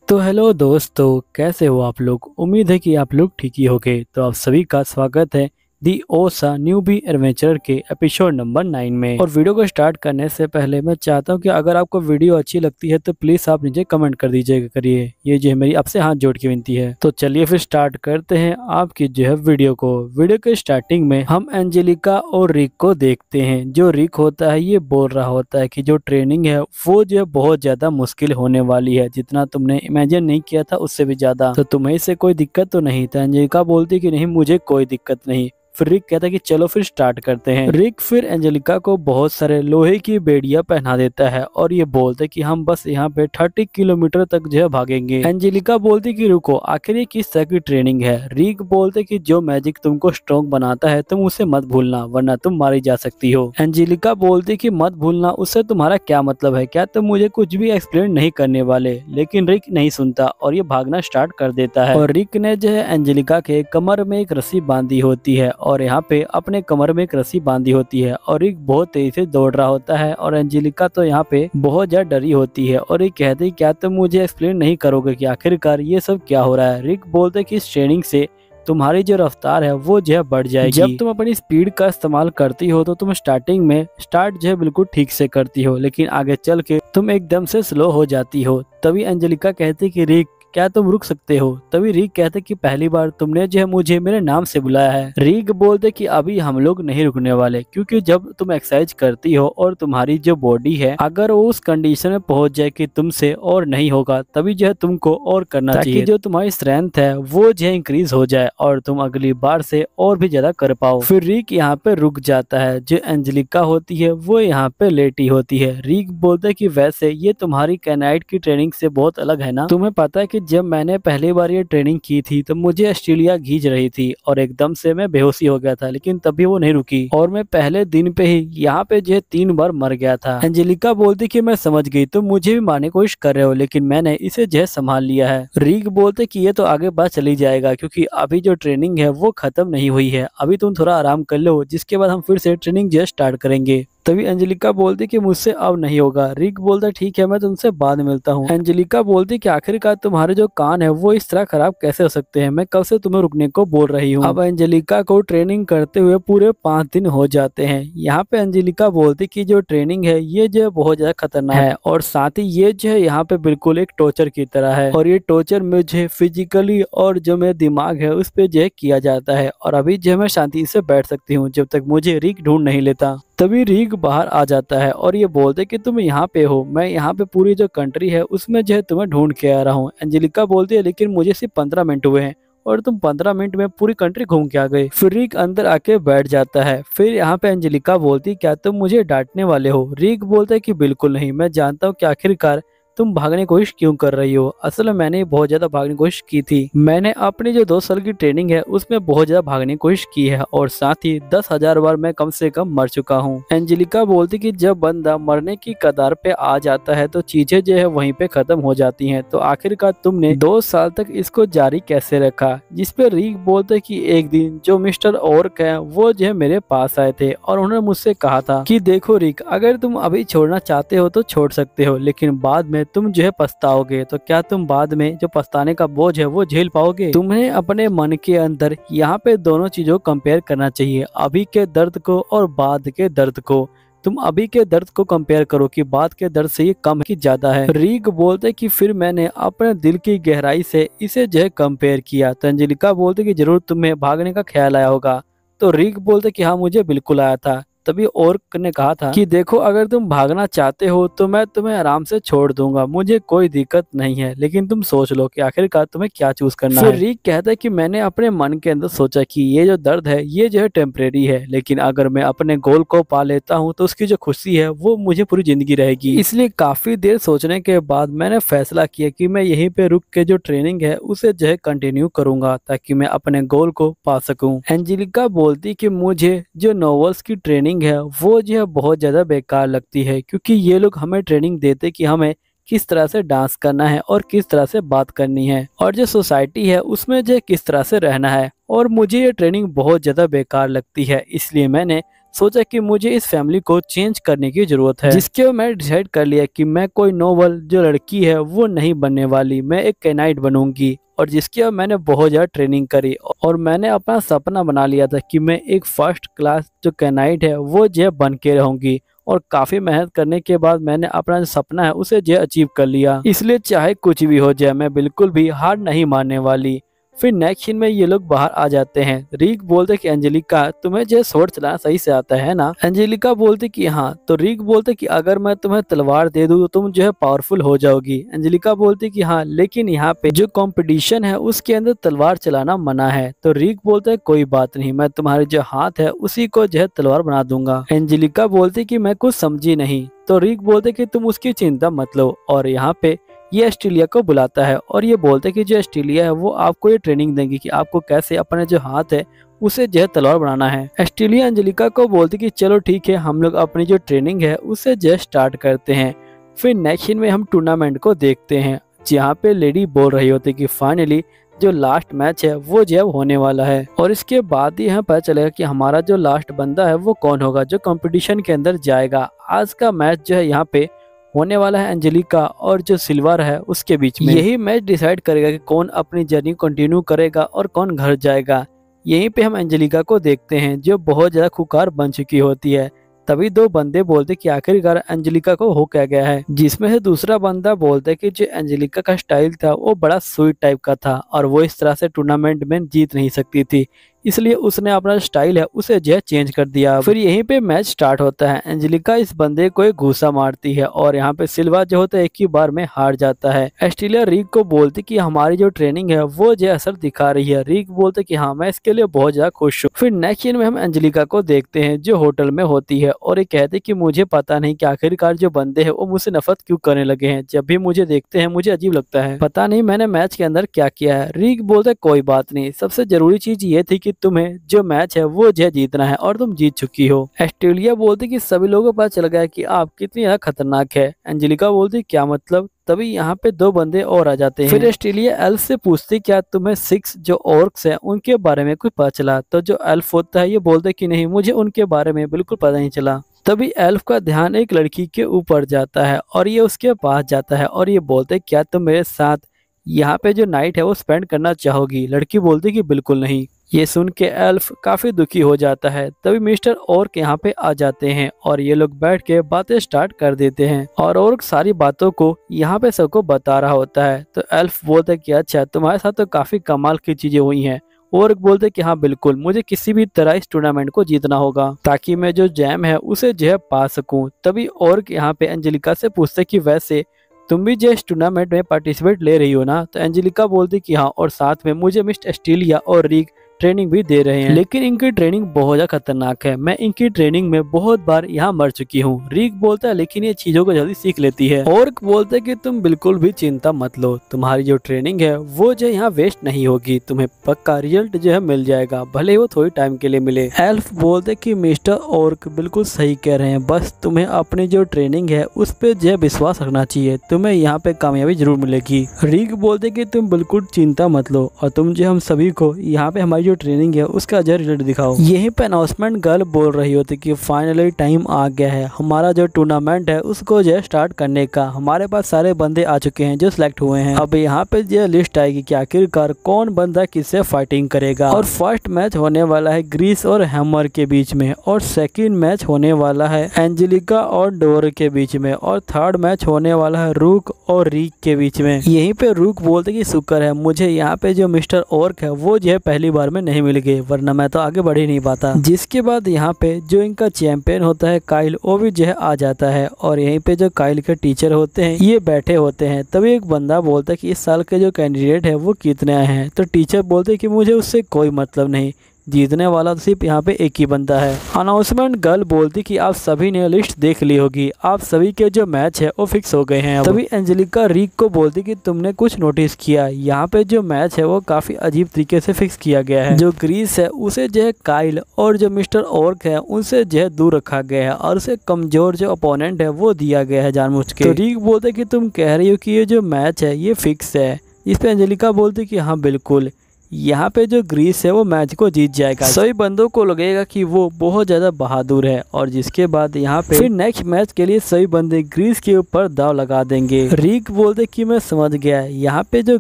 तो हेलो दोस्तों, कैसे हो आप लोग। उम्मीद है कि आप लोग ठीक ही होंगे। तो आप सभी का स्वागत है दी ओसा न्यूबी एडवेंचर के एपिसोड नंबर 9 में। और वीडियो को स्टार्ट करने से पहले मैं चाहता हूं कि अगर आपको वीडियो अच्छी लगती है तो प्लीज़ आप नीचे कमेंट कर दीजिएगा करिए। ये जो है मेरी आपसे हाथ जोड़ की विनती है। तो चलिए फिर स्टार्ट करते हैं आपकी जो है वीडियो को। वीडियो के स्टार्टिंग में हम एंजेलिका और रिक को देखते हैं। जो रिक होता है ये बोल रहा होता है कि जो ट्रेनिंग है वो जो है बहुत ज्यादा मुश्किल होने वाली है, जितना तुमने इमेजिन नहीं किया था उससे भी ज्यादा। तो तुम्हें इससे कोई दिक्कत तो नहीं था। एंजेलिका बोलती कि नहीं, मुझे कोई दिक्कत नहीं। फिर रिक कहता है कि चलो फिर स्टार्ट करते हैं। रिक फिर एंजेलिका को बहुत सारे लोहे की बेड़ियां पहना देता है और ये बोलते कि हम बस यहाँ पे 30 किलोमीटर तक जो है भागेंगे। एंजेलिका बोलती कि रुको, आखिर ये किस तरह की ट्रेनिंग है। रिक बोलते कि जो मैजिक तुमको स्ट्रॉन्ग बनाता है तुम उसे मत भूलना, वरना तुम मारी जा सकती हो। एंजेलिका बोलती कि मत भूलना, उससे तुम्हारा क्या मतलब है, क्या तुम मुझे कुछ भी एक्सप्लेन नहीं करने वाले। लेकिन रिक नहीं सुनता और ये भागना स्टार्ट कर देता है। और रिक ने जो है एंजेलिका के कमर में एक रस्सी बांधी होती है और यहाँ पे अपने कमर में एक रस्सी बांधी होती है। और रिक बहुत तेजी से दौड़ रहा होता है और एंजेलिका तो यहाँ पे बहुत ज्यादा डरी होती है और ये कहती क्या तुम मुझे एक्सप्लेन नहीं करोगे कि आखिरकार ये सब क्या हो रहा है। रिक बोलते कि इस ट्रेनिंग से तुम्हारी जो रफ्तार है वो जो है बढ़ जाएगी। जब तुम अपनी स्पीड का इस्तेमाल करती हो तो तुम स्टार्टिंग में स्टार्ट जो है बिल्कुल ठीक से करती हो, लेकिन आगे चल के तुम एकदम से स्लो हो जाती हो। तभी एंजेलिका कहती कि रिक क्या तुम रुक सकते हो। तभी रिक कहते कि पहली बार तुमने जो है मुझे मेरे नाम से बुलाया है। रिक बोलते कि अभी हम लोग नहीं रुकने वाले, क्योंकि जब तुम एक्सरसाइज करती हो और तुम्हारी जो बॉडी है अगर वो उस कंडीशन में पहुंच जाए कि तुमसे और नहीं होगा, तभी जो है तुमको और करना चाहिए, ताकि जो तुम्हारी स्ट्रेंथ है वो जो है इंक्रीज हो जाए और तुम अगली बार से और भी ज्यादा कर पाओ। फिर रिक यहाँ पे रुक जाता है। जो एंजेलिका होती है वो यहाँ पे लेटी होती है। रिक बोलते कि वैसे ये तुम्हारी कैनाइट की ट्रेनिंग से बहुत अलग है ना। तुम्हें पता है कि जब मैंने पहली बार ये ट्रेनिंग की थी तो मुझे ऑस्ट्रेलिया खींच रही थी और एकदम से मैं बेहोशी हो गया था, लेकिन तभी वो नहीं रुकी और मैं पहले दिन पे ही यहाँ पे जो है 3 बार मर गया था। एंजेलिका बोलती कि मैं समझ गई, तुम मुझे भी मारने की कोशिश कर रहे हो, लेकिन मैंने इसे जो है संभाल लिया है। रिक बोलते कि ये तो आगे बात चली जाएगा, क्योंकि अभी जो ट्रेनिंग है वो खत्म नहीं हुई है। अभी तुम थोड़ा आराम कर लो, जिसके बाद हम फिर से ट्रेनिंग जो है स्टार्ट करेंगे। तभी एंजेलिका बोलती कि मुझसे अब नहीं होगा। रिक बोलता ठीक है, मैं तुमसे बाद में मिलता हूँ। एंजेलिका बोलती कि आखिरकार तुम्हारे जो कान है वो इस तरह खराब कैसे हो सकते हैं, मैं कब से तुम्हें रुकने को बोल रही हूँ। अब एंजेलिका को ट्रेनिंग करते हुए पूरे 5 दिन हो जाते हैं। यहाँ पे एंजेलिका बोलती कि जो ट्रेनिंग है ये जो है बहुत ज्यादा खतरनाक है और साथ ही ये जो है यहाँ पे बिल्कुल एक टॉर्चर की तरह है और ये टॉर्चर मुझे फिजिकली और जो मेरा दिमाग है उस पे जो है किया जाता है। और अभी जो मैं शांति से बैठ सकती हूँ जब तक मुझे रिक ढूंढ नहीं लेता। तभी रिक बाहर आ जाता है और ये बोलते कि तुम यहाँ पे हो, मैं यहाँ पे पूरी जो कंट्री है उसमें जो है तुम्हें ढूंढ के आ रहा हूँ। एंजेलिका बोलती है लेकिन मुझे सिर्फ 15 मिनट हुए हैं और तुम 15 मिनट में पूरी कंट्री घूम के आ गए। फिर रिक अंदर आके बैठ जाता है। फिर यहाँ पे एंजेलिका बोलती क्या तुम मुझे डांटने वाले हो। रिक बोलता है कि बिल्कुल नहीं, मैं जानता हूँ कि आखिरकार तुम भागने की कोशिश क्यों कर रही हो। असल में मैंने बहुत ज्यादा भागने की कोशिश की थी। मैंने अपनी जो 2 साल की ट्रेनिंग है उसमें बहुत ज्यादा भागने की कोशिश की है और साथ ही 10,000 बार मैं कम से कम मर चुका हूँ। एंजेलिका बोलती कि जब बंदा मरने की कगार पे आ जाता है तो चीजें जो है वहीं पे खत्म हो जाती हैं। तो आखिरकार तुमने 2 साल तक इसको जारी कैसे रखा। जिस पे रिक बोलते कि एक दिन जो मिस्टर ऑर्क है वो जो है मेरे पास आए थे और उन्होंने मुझसे कहा था कि देखो रिक, अगर तुम अभी छोड़ना चाहते हो तो छोड़ सकते हो, लेकिन बाद में तुम जो है पछताओगे। तो क्या तुम बाद में जो पछताने का बोझ है वो झेल पाओगे। तुम्हें अपने मन के अंदर यहाँ पे दोनों चीजों को कंपेयर करना चाहिए, अभी के दर्द को और बाद के दर्द को। तुम अभी के दर्द को कंपेयर करो कि बाद के दर्द से ये कम की ज्यादा है। रिक बोलते कि फिर मैंने अपने दिल की गहराई से इसे जो है कंपेयर किया। तो एंजेलिका बोलते कि जरूर तुम्हें भागने का ख्याल आया होगा। तो रिक बोलते कि हाँ मुझे बिल्कुल आया था। तभी ऑर्क ने कहा था कि देखो, अगर तुम भागना चाहते हो तो मैं तुम्हें आराम से छोड़ दूंगा, मुझे कोई दिक्कत नहीं है, लेकिन तुम सोच लो कि आखिरकार तुम्हें क्या चूज करना है। फिर रिक कहता है कि मैंने अपने मन के अंदर सोचा कि ये जो दर्द है ये जो है टेम्परेरी है, लेकिन अगर मैं अपने गोल को पा लेता हूँ तो उसकी जो खुशी है वो मुझे पूरी जिंदगी रहेगी। इसलिए काफी देर सोचने के बाद मैंने फैसला किया कि मैं यहीं पे रुक के जो ट्रेनिंग है उसे जो है कंटिन्यू करूंगा, ताकि मैं अपने गोल को पा सकूं। एंजेलिका बोलती कि मुझे जो नॉवेल्स की ट्रेनिंग है वो जो है बहुत ज्यादा बेकार लगती है, क्योंकि ये लोग हमें ट्रेनिंग देते कि हमें किस तरह से डांस करना है और किस तरह से बात करनी है और जो सोसाइटी है उसमें जो किस तरह से रहना है, और मुझे ये ट्रेनिंग बहुत ज्यादा बेकार लगती है। इसलिए मैंने सोचा कि मुझे इस फैमिली को चेंज करने की जरूरत है, जिसके बाद मैंने डिसाइड कर लिया कि मैं कोई नोबल जो लड़की है वो नहीं बनने वाली, मैं एक कैनाइट बनूंगी। और जिसके बाद मैंने बहुत ज़्यादा ट्रेनिंग करी और मैंने अपना सपना बना लिया था कि मैं एक फर्स्ट क्लास जो कैनाइट है वो जो बन के रहूंगी। और काफ़ी मेहनत करने के बाद मैंने अपना जो सपना है उसे जो अचीव कर लिया। इसलिए चाहे कुछ भी हो जाए मैं बिल्कुल भी हार नहीं मानने वाली। फिर नेक्स्ट सीन में ये लोग बाहर आ जाते हैं। रिक बोलते कि एंजेलिका तुम्हें जो स्वॉर्ड चलाना सही से आता है ना। एंजेलिका बोलती कि हाँ। तो रिक बोलते कि अगर मैं तुम्हें तलवार दे दूँ तो तुम जो है पावरफुल हो जाओगी। एंजेलिका बोलती कि हाँ लेकिन यहाँ पे जो कंपटीशन है उसके अंदर तलवार चलाना मना है। तो रिक बोलता है कोई बात नहीं, मैं तुम्हारे जो हाथ है उसी को जो है तलवार बना दूंगा। एंजेलिका बोलती कि मैं कुछ समझी नहीं। तो रिक बोलते कि तुम उसकी चिंता मत लो। और यहाँ पे ये ऑस्ट्रेलिया को बुलाता है और ये बोलते हैं कि जो ऑस्ट्रेलिया है वो आपको ये ट्रेनिंग देंगी कि आपको कैसे अपने जो हाथ है उसे जो है तलवार बनाना है। ऑस्ट्रेलिया एंजेलिका को बोलती कि चलो ठीक है हम लोग अपनी जो ट्रेनिंग है उसे जो स्टार्ट करते हैं। फिर नेक्स्ट सीन में हम टूर्नामेंट को देखते हैं जहाँ पे लेडी बोल रही होती कि फाइनली जो लास्ट मैच है वो जो होने वाला है। और इसके बाद ही हमें पता चलेगा कि हमारा जो लास्ट बंदा है वो कौन होगा जो कंपटीशन के अंदर जाएगा। आज का मैच जो है यहाँ पे होने वाला है एंजेलिका और जो सिल्वर है उसके बीच में। यही मैच डिसाइड करेगा कि कौन अपनी जर्नी कंटिन्यू करेगा और कौन घर जाएगा। यहीं पे हम एंजेलिका को देखते हैं जो बहुत ज्यादा खुकार बन चुकी होती है। तभी दो बंदे बोलते कि आखिरकार एंजेलिका को हो क्या गया है, जिसमें से दूसरा बंदा बोलता है कि जो एंजेलिका का स्टाइल था वो बड़ा स्वीट टाइप का था और वो इस तरह से टूर्नामेंट में जीत नहीं सकती थी, इसलिए उसने अपना स्टाइल है उसे जो चेंज कर दिया। फिर यहीं पे मैच स्टार्ट होता है। एंजेलिका इस बंदे को एक घूसा मारती है और यहाँ पे सिल्वा जो होता है एक ही बार में हार जाता है। ऑस्ट्रेलिया रिक को बोलती कि हमारी जो ट्रेनिंग है वो जो असर दिखा रही है। रिक बोलते कि हाँ मैं इसके लिए बहुत ज्यादा खुश हूँ। फिर नेक्स्ट सीन में हम एंजेलिका को देखते हैं जो होटल में होती है और ये कहते कि मुझे पता नहीं कि आखिरकार जो बंदे हैं वो मुझसे नफरत क्यों करने लगे हैं। जब भी मुझे देखते हैं मुझे अजीब लगता है, पता नहीं मैंने मैच के अंदर क्या किया है। रिक बोलते कोई बात नहीं, सबसे जरूरी चीज ये थी कि तुम्हें जो मैच है वो जो जीतना है और तुम जीत चुकी हो। ऑस्ट्रेलिया बोलती कि सभी लोगों को पता चल गया कि आप कितनी ज्यादा खतरनाक है। एंजेलिका बोलती क्या मतलब। तभी यहाँ पे दो बंदे और आ जाते हैं। फिर ऑस्ट्रेलिया एल्फ से पूछती क्या तुम्हें 6 जो ऑर्क्स हैं उनके बारे में कुछ पता चला। तो जो एल्फ होता है ये बोलते कि नहीं मुझे उनके बारे में बिल्कुल पता नहीं चला। तभी एल्फ का ध्यान एक लड़की के ऊपर जाता है और ये उसके पास जाता है और ये बोलते क्या तुम मेरे साथ यहाँ पे जो नाइट है वो स्पेंड करना चाहोगी। लड़की बोलती कि बिल्कुल नहीं। ये सुन के एल्फ काफी दुखी हो जाता है। तभी मिस्टर ऑर्क यहाँ पे आ जाते हैं और ये लोग बैठ के बातें स्टार्ट कर देते हैं और ऑर्क सारी बातों को यहाँ पे सबको बता रहा होता है। तो एल्फ बोलते हैं कि अच्छा तुम्हारे साथ तो काफी कमाल की चीजें हुई हैं। ऑर्क बोलते कि हाँ बिल्कुल मुझे किसी भी तरह इस टूर्नामेंट को जीतना होगा ताकि मैं जो जैम है उसे जो है पा सकूं। तभी ऑर्क यहाँ पे एंजेलिका से पूछते कि वैसे तुम भी जो इस टूर्नामेंट में पार्टिसिपेट ले रही हो ना। तो एंजेलिका बोलती कि हाँ और साथ में मुझे मिस्टर ऑस्ट्रेलिया और रिक ट्रेनिंग भी दे रहे हैं, लेकिन इनकी ट्रेनिंग बहुत ज्यादा खतरनाक है। मैं इनकी ट्रेनिंग में बहुत बार यहाँ मर चुकी हूँ। रिक बोलता है लेकिन ये चीजों को जल्दी सीख लेती है। ऑर्क बोलते कि तुम बिल्कुल भी चिंता मत लो, तुम्हारी जो ट्रेनिंग है वो जो यहाँ वेस्ट नहीं होगी, तुम्हें पक्का रिजल्ट जो है मिल जाएगा, भले ही वो थोड़ी टाइम के लिए मिले। एल्फ बोलते कि मिस्टर ऑर्क बिल्कुल सही कह रहे हैं, बस तुम्हें अपनी जो ट्रेनिंग है उस पर जो है विश्वास रखना चाहिए, तुम्हें यहाँ पे कामयाबी जरूर मिलेगी। रिक बोलते कि तुम बिल्कुल चिंता मत लो और तुम जो हम सभी को यहाँ पे हमारी जो ट्रेनिंग है उसका जो रिजल्ट दिखाओ। यहीं पे अनाउंसमेंट गर्ल बोल रही होती कि फाइनली टाइम आ गया है, हमारा जो टूर्नामेंट है उसको जो स्टार्ट करने का। हमारे पास सारे बंदे आ चुके हैं जो सिलेक्ट हुए हैं। अब यहाँ पे जो लिस्ट आएगी कि आखिरकार कौन बंदा किससे फाइटिंग करेगा। और फर्स्ट मैच होने वाला है ग्रीस और हैमर के बीच में और सेकंड मैच होने वाला है एंजेलिका और डोर के बीच में और थर्ड मैच होने वाला है रूक और रीक के बीच में। यहीं पे रूक बोलते कि शुक्र है मुझे यहाँ पे जो मिस्टर ऑर्क है वो जो है पहली बार में नहीं मिल गए, वरना मैं तो आगे बढ़ ही नहीं पाता। जिसके बाद यहाँ पे जो इनका चैंपियन होता है काइल वो भी जो है आ जाता है और यहीं पे जो काइल के टीचर होते हैं ये बैठे होते हैं। तभी एक बंदा बोलता है कि इस साल के जो कैंडिडेट है वो कितने आए हैं। तो टीचर बोलते हैं कि मुझे उससे कोई मतलब नहीं, जीतने वाला तो सिर्फ यहाँ पे एक ही बंदा है। अनाउंसमेंट गर्ल बोलती कि आप सभी ने लिस्ट देख ली होगी, आप सभी के जो मैच है वो फिक्स हो गए हैं। तभी एंजेलिका रिक को बोलती कि तुमने कुछ नोटिस किया, यहाँ पे जो मैच है वो काफी अजीब तरीके से फिक्स किया गया है। जो ग्रीस है उसे जो है काइल और जो मिस्टर ऑर्क है उनसे जो है दूर रखा गया है और उसे कमजोर जो अपोनेंट है वो दिया गया है जानबूझ के। तो रिक बोलते कि तुम कह रही हो कि ये जो मैच है ये फिक्स है। इस पे एंजेलिका बोलती कि हाँ बिल्कुल, यहाँ पे जो ग्रीस है वो मैच को जीत जाएगा। सभी बंदों को लगेगा कि वो बहुत ज़्यादा बहादुर है और जिसके बाद यहाँ पे फिर नेक्स्ट मैच के लिए सभी बंदे ग्रीस के ऊपर दाव लगा देंगे। रिक बोलते कि मैं समझ गया, यहाँ पे जो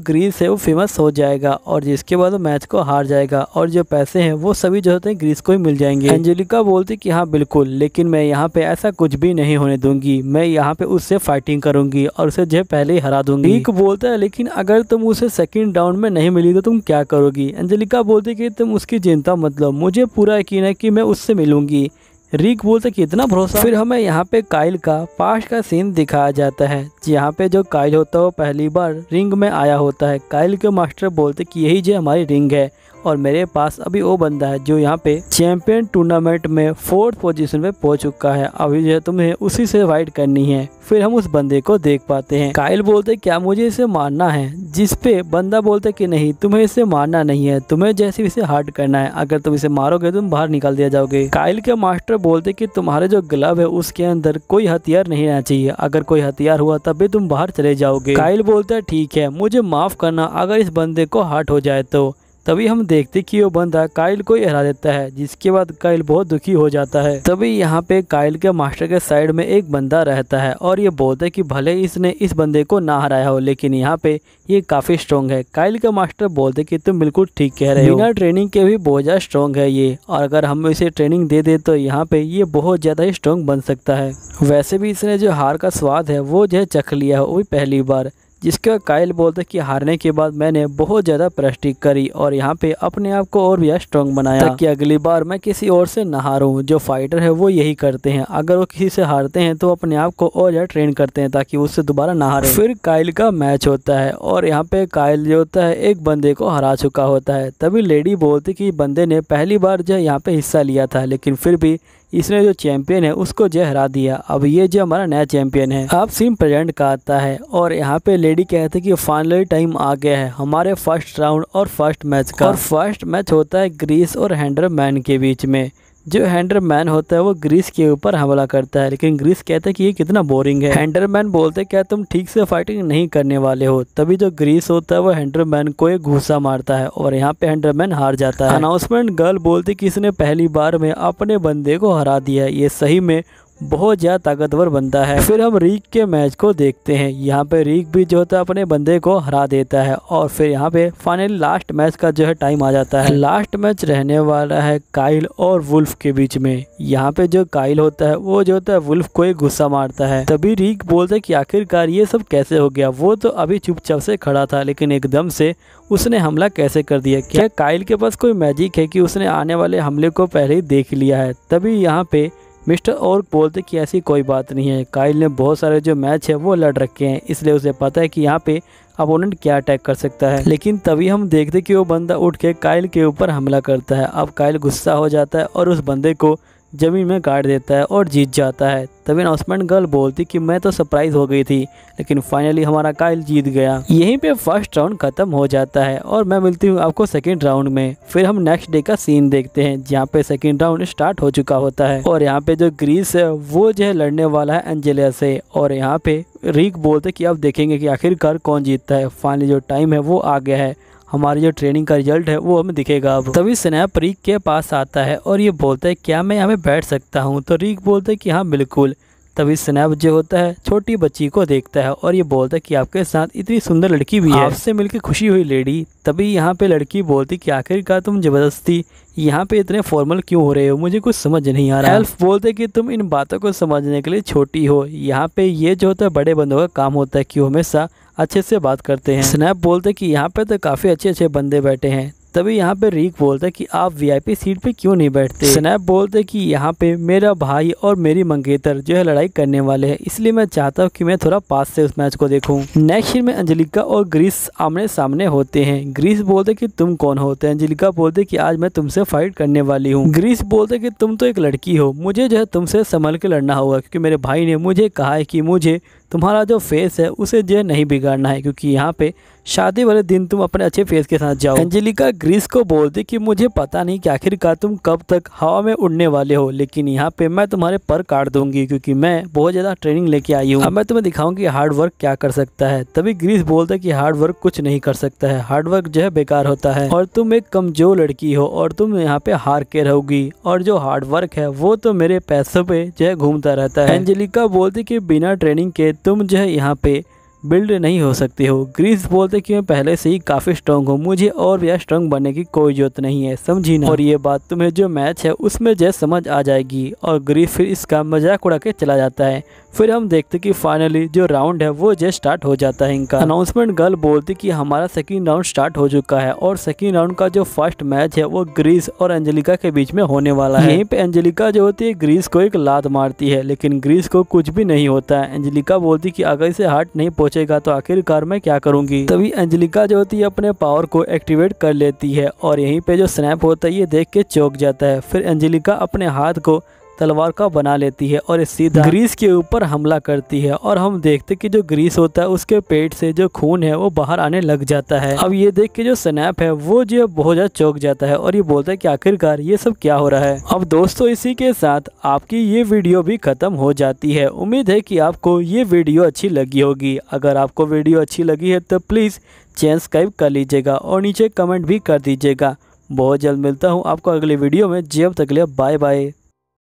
ग्रीस है वो फेमस हो जाएगा और जिसके बाद वो मैच को हार जाएगा और जो पैसे हैं वो सभी जो होते हैं ग्रीस को ही मिल जाएंगे। एंजेलिका बोलती कि हाँ बिल्कुल, लेकिन मैं यहाँ पे ऐसा कुछ भी नहीं होने दूंगी, मैं यहाँ पे उससे फाइटिंग करूंगी और उसे जो पहले ही हरा दूंगी। रिक बोलता है लेकिन अगर तुम उसे सेकंड राउंड में नहीं मिली तो तुम क्या करोगी? एंजेलिका बोलती कि तुम उसकी चिंता मत लो, मुझे पूरा यकीन है कि मैं उससे मिलूंगी। रिक बोलते कि इतना भरोसा। फिर हमें यहाँ पे काइल का पास्ट का सीन दिखाया जाता है, यहाँ पे जो काइल होता है वो पहली बार रिंग में आया होता है। काइल के मास्टर बोलते कि यही जो हमारी रिंग है और मेरे पास अभी वो बंदा है जो यहाँ पे चैंपियन टूर्नामेंट में 4th पोजीशन पे पहुंच चुका है, अभी जो है तुम्हें उसी से फाइट करनी है। फिर हम उस बंदे को देख पाते हैं। काइल बोलते क्या मुझे इसे मारना है? जिस पे बंदा बोलते कि नहीं, तुम्हें इसे मारना नहीं है, तुम्हें जैसे इसे हार्ड करना है, अगर तुम इसे मारोगे तुम बाहर निकाल दिया जाओगे। काइल के मास्टर बोलते कि तुम्हारे जो ग्लव है उसके अंदर कोई हथियार नहीं रहना चाहिए, अगर कोई हथियार हुआ तब भी तुम बाहर चले जाओगे। काइल बोलता है ठीक है, मुझे माफ करना अगर इस बंदे को हार्ट हो जाए तो। तभी हम देखते कि वो बंदा काइल को हरा देता है, जिसके बाद काइल बहुत दुखी हो जाता है। तभी यहाँ पे काइल के मास्टर के साइड में एक बंदा रहता है और ये बोलता है कि भले इसने इस बंदे को ना हराया हो लेकिन यहाँ पे ये काफी स्ट्रॉन्ग है। काइल के मास्टर बोलते कि तुम बिल्कुल ठीक कह रहे हो, बिना ट्रेनिंग के भी बहुत ज्यादा स्ट्रॉन्ग है ये, और अगर हम इसे ट्रेनिंग दे दे तो यहाँ पे ये बहुत ज्यादा ही स्ट्रॉन्ग बन सकता है। वैसे भी इसने जो हार का स्वाद है वो जो है चख लिया है, वो भी पहली बार। जिसका काइल बोलते कि हारने के बाद मैंने बहुत ज़्यादा प्रैक्टिस करी और यहाँ पे अपने आप को और भी स्ट्रॉन्ग बनाया ताकि अगली बार मैं किसी और से ना हारूं। जो फाइटर है वो यही करते हैं, अगर वो किसी से हारते हैं तो अपने आप को और ज़्यादा ट्रेन करते हैं ताकि उससे दोबारा ना हारे। फिर काइल का मैच होता है और यहाँ पे काइल जो होता है एक बंदे को हरा चुका होता है। तभी लेडी बोलती कि बंदे ने पहली बार जो यहाँ पे हिस्सा लिया था लेकिन फिर भी इसने जो चैंपियन है उसको जो हरा दिया, अब ये जो हमारा नया चैंपियन है। अब सीन प्रेजेंट का आता है और यहाँ पे लेडी कहते हैं कि फाइनली टाइम आ गया है हमारे फर्स्ट राउंड और फर्स्ट मैच का। और फर्स्ट मैच होता है ग्रीस और हैंडरमैन के बीच में। जो हैंडरमैन होता है वो ग्रीस के ऊपर हमला करता है लेकिन ग्रीस कहता है कि ये कितना बोरिंग है। हैंडरमैन बोलते क्या तुम ठीक से फाइटिंग नहीं करने वाले हो? तभी जो ग्रीस होता है वो हैंडरमैन को एक घूसा मारता है और यहाँ पे हैंडरमैन हार जाता है। अनाउंसमेंट गर्ल बोलती कि इसने पहली बार में अपने बंदे को हरा दिया है, ये सही में बहुत ज़्यादा ताकतवर बनता है। फिर हम रिक के मैच को देखते हैं, यहाँ पे रिक भी जो होता है अपने बंदे को हरा देता है और फिर यहाँ पे फाइनली लास्ट मैच का जो है टाइम आ जाता है। लास्ट मैच रहने वाला है काइल और वुल्फ के बीच में। यहाँ पे जो काइल होता है वो जो होता है वुल्फ को एक गुस्सा मारता है। तभी रिक बोलता है कि आखिरकार ये सब कैसे हो गया? वो तो अभी चुपचाप से खड़ा था लेकिन एकदम से उसने हमला कैसे कर दिया? क्या काइल के पास कोई मैजिक है कि उसने आने वाले हमले को पहले ही देख लिया है? तभी यहाँ पे मिस्टर और बोलते कि ऐसी कोई बात नहीं है, काइल ने बहुत सारे जो मैच है वो लड़ रखे हैं इसलिए उसे पता है कि यहाँ पे अपोनेंट क्या अटैक कर सकता है। लेकिन तभी हम देखते कि वो बंदा उठ के काइल के ऊपर हमला करता है। अब काइल गुस्सा हो जाता है और उस बंदे को जमीन में गाड़ देता है और जीत जाता है। तभी अनाउंसमेंट गर्ल बोलती कि मैं तो सरप्राइज हो गई थी लेकिन फाइनली हमारा काइल जीत गया। यहीं पे फर्स्ट राउंड खत्म हो जाता है और मैं मिलती हूँ आपको सेकंड राउंड में। फिर हम नेक्स्ट डे का सीन देखते हैं जहाँ पे सेकंड राउंड स्टार्ट हो चुका होता है और यहाँ पे जो ग्रीस है वो जो है लड़ने वाला है एंजेलिया से और यहाँ पे रिक बोलते कि अब देखेंगे कि आखिरकार कौन जीतता है। फाइनली जो टाइम है वो आ गया है, हमारी जो ट्रेनिंग का रिजल्ट है वो हमें दिखेगा अब। तभी स्नैप रिक के पास आता है और ये बोलता है क्या मैं यहाँ पे बैठ सकता हूँ? तो रिक बोलता है कि हाँ बिल्कुल। तभी स्नैप जो होता है छोटी बच्ची को देखता है और ये बोलता है कि आपके साथ इतनी सुंदर लड़की भी है, आपसे मिलकर खुशी हुई लेडी। तभी यहाँ पे लड़की बोलती कि आखिरकार तुम जबरदस्ती यहाँ पे इतने फॉर्मल क्यों हो रहे हो, मुझे कुछ समझ नहीं आ रहा। एल्फ बोलते कि तुम इन बातों को समझने के लिए छोटी हो, यहाँ पे ये जो होता है बड़े बंदों का काम होता है कि वो हमेशा अच्छे से बात करते हैं। स्नैप बोलते कि यहाँ पे तो काफ़ी अच्छे अच्छे बंदे बैठे हैं। तभी यहाँ पे रिक बोलता है कि आप वीआईपी सीट पे क्यों नहीं बैठते? स्नैप बोलते कि यहाँ पे मेरा भाई और मेरी मंगेतर जो है लड़ाई करने वाले हैं, इसलिए मैं चाहता हूँ कि मैं थोड़ा पास से उस मैच को देखूं। नेक्स्ट सीन में एंजेलिका और ग्रीस आमने सामने होते हैं। ग्रीस बोलते कि तुम कौन होते हैं? एंजेलिका बोलते कि आज मैं तुमसे फाइट करने वाली हूँ। ग्रीस बोलते कि तुम तो एक लड़की हो, मुझे जो है तुमसे संभल के लड़ना होगा क्योंकि मेरे भाई ने मुझे कहा है कि मुझे तुम्हारा जो फेस है उसे जो है नहीं बिगाड़ना है, क्योंकि यहाँ पे शादी वाले दिन तुम अपने अच्छे फेस के साथ जाओ। एंजेलिका ग्रीस को बोलती कि मुझे पता नहीं कि आखिरकार तुम कब तक हवा में उड़ने वाले हो, लेकिन यहाँ पे मैं तुम्हारे पर काट दूंगी, क्योंकि मैं बहुत ज़्यादा ट्रेनिंग लेके आई हूँ। अब मैं तुम्हें दिखाऊंगी हार्ड वर्क क्या कर सकता है। तभी ग्रीस बोलता है कि हार्ड वर्क कुछ नहीं कर सकता है, हार्ड वर्क जो है बेकार होता है और तुम एक कमजोर लड़की हो और तुम यहाँ पे हार के रहोगी, और जो हार्ड वर्क है वो तो मेरे पैसों पे जो है घूमता रहता है। एंजेलिका बोलती कि बिना ट्रेनिंग के तुम जो है यहाँ पे बिल्ड नहीं हो सकते हो। ग्रीस बोलते कि मैं पहले से ही काफ़ी स्ट्रॉन्ग हूँ, मुझे और भी स्ट्रॉन्ग बनने की कोई जरूरत नहीं है, समझी ना। और ये बात तुम्हें जो मैच है उसमें जो समझ आ जाएगी। और ग्रीस फिर इसका मजाक उड़ा के चला जाता है। फिर हम देखते कि फाइनली जो राउंड है वो जो स्टार्ट हो जाता है इनका। अनाउंसमेंट गर्ल बोलती कि हमारा सेकंड राउंड स्टार्ट हो चुका है और सेकंड राउंड का जो फर्स्ट मैच है वो ग्रीस और एंजेलिका के बीच में होने वाला है। यहीं पे एंजेलिका जो होती है ग्रीस को एक लात मारती है, लेकिन ग्रीस को कुछ भी नहीं होता है। एंजेलिका बोलती कि अगर इसे हार्ट नहीं पहुंचेगा तो आखिरकार मैं क्या करूंगी। तभी एंजेलिका जो होती है अपने पावर को एक्टिवेट कर लेती है और यहीं पे जो स्नैप होता है ये देख के चौंक जाता है। फिर एंजेलिका अपने हाथ को तलवार का बना लेती है और सीधा ग्रीस के ऊपर हमला करती है। और हम देखते कि जो ग्रीस होता है उसके पेट से जो खून है वो बाहर आने लग जाता है। अब ये देख के जो स्नैप है वो जो बहुत ज्यादा चौंक जाता है और ये बोलता है कि आखिरकार ये सब क्या हो रहा है। अब दोस्तों इसी के साथ आपकी ये वीडियो भी खत्म हो जाती है। उम्मीद है कि आपको ये वीडियो अच्छी लगी होगी। अगर आपको वीडियो अच्छी लगी है तो प्लीज़ चैनल सब्सक्राइब कर लीजिएगा और नीचे कमेंट भी कर दीजिएगा। बहुत जल्द मिलता हूँ आपको अगले वीडियो में। जब तक के लिए बाय बाय।